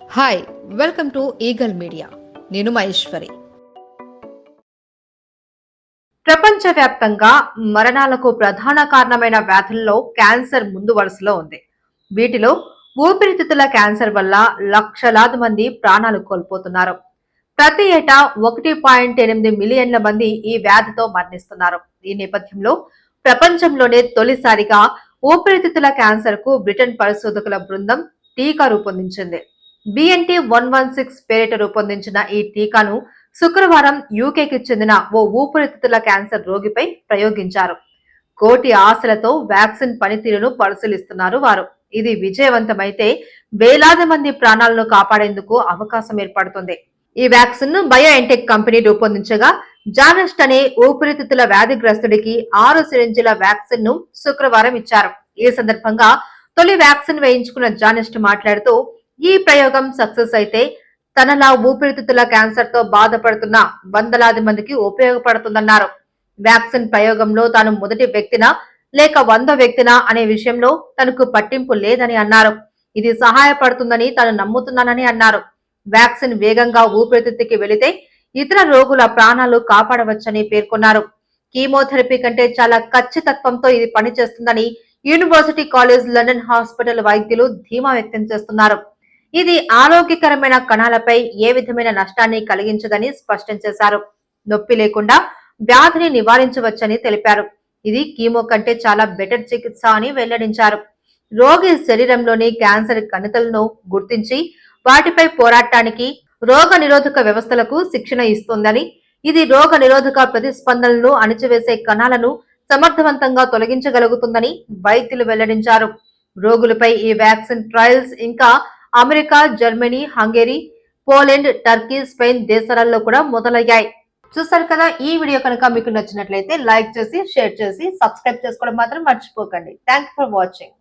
Hi, welcome to eagle media. నేను మహేశ్వరి. ప్రపంచవ్యాప్తంగా మరణాలకు ప్రధాన కారణమైన వ్యాధుల్లో క్యాన్సర్ ముందు వరుసలో ఉంది. వీటిలో ఊపిరితిత్తుల క్యాన్సర్ వల్ల లక్షలాది మంది ప్రాణాలు కోల్పోతున్నారు. ప్రతి ఏటా 1.8 మిలియన్ల మంది ఈ వ్యాధితో మరణిస్తున్నారు. ఈ నేపథ్యంలో ప్రపంచంలోనే తొలిసారిగా ఊపిరితిత్తుల క్యాన్సర్ కు బ్రిటన్ పరిశోధకుల బృందం టీకా రూపొందించింది. BNT116 పేరిట రూపొందించిన ఈ టీకాను శుక్రవారం యూకేకి చెందిన ఓ ఊపిరితిత్తుల క్యాన్సర్ రోగిపై ప్రయోగించారు. కోటి ఆశలతో వ్యాక్సిన్ పనితీరును పరిశీలిస్తున్నారు వారు. ఇది విజయవంతమైతే వేలాది మంది ప్రాణాలను కాపాడేందుకు అవకాశం ఏర్పడుతుంది. ఈ వ్యాక్సిన్ ను బయోఎన్టెక్ కంపెనీ రూపొందించగా జానెస్ట్ అనే ఊపిరితిత్తుల వ్యాధిగ్రస్తుడికి 6 సిరింజిల వ్యాక్సిన్ ను శుక్రవారం ఇచ్చారు. ఈ సందర్భంగా తొలి వ్యాక్సిన్ వేయించుకున్న జానెస్ట్ మాట్లాడుతూ, ఈ ప్రయోగం సక్సెస్ అయితే తనలా ఊపిరితిత్తుల క్యాన్సర్ తో బాధపడుతున్న వందలాది మందికి ఉపయోగపడుతుందన్నారు. వ్యాక్సిన్ ప్రయోగంలో తాను మొదటి వ్యక్తినా లేక 100 వ్యక్తినా అనే విషయంలో తనకు పట్టింపు లేదని అన్నారు. ఇది సహాయపడుతుందని తాను నమ్ముతున్నానని అన్నారు. వ్యాక్సిన్ వేగంగా ఊపిరితిత్తుకి వెళితే ఇతర రోగుల ప్రాణాలు కాపాడవచ్చని పేర్కొన్నారు. కీమోథెరపీ కంటే చాలా ఖచ్చితత్వంతో ఇది పనిచేస్తుందని యూనివర్సిటీ కాలేజ్ లండన్ హాస్పిటల్ వైద్యులు ధీమా వ్యక్తం చేస్తున్నారు. ఇది ఆరోగ్యకరమైన కణాలపై ఏ విధమైన నష్టాన్ని కలిగించదని స్పష్టం చేశారు. నొప్పి లేకుండా వ్యాధిని నివారించవచ్చని తెలిపారు. ఇది కీమో కంటే చాలా బెటర్ చికిత్స అని వెల్లడించారు. రోగి శరీరంలోని క్యాన్సర్ కణితులను గుర్తించి వాటిపై పోరాటానికి రోగ నిరోధక వ్యవస్థలకు శిక్షణ ఇస్తుందని, ఇది రోగ నిరోధక ప్రతిస్పందనలను అణిచివేసే కణాలను సమర్థవంతంగా తొలగించగలుగుతుందని వైద్యులు వెల్లడించారు. రోగులపై ఈ వ్యాక్సిన్ ట్రయల్స్ ఇంకా America, Germany, Hungary, Poland, Turkey, Spain దేశాలలో కూడా మొదలయ్యాయి. చూసారు కదా, ఈ వీడియో కనుక మీకు నచ్చినట్లయితే లైక్ చేసి, షేర్ చేసి, సబ్స్క్రైబ్ చేసుకోవడం మాత్రం మర్చిపోకండి. Thank for watching.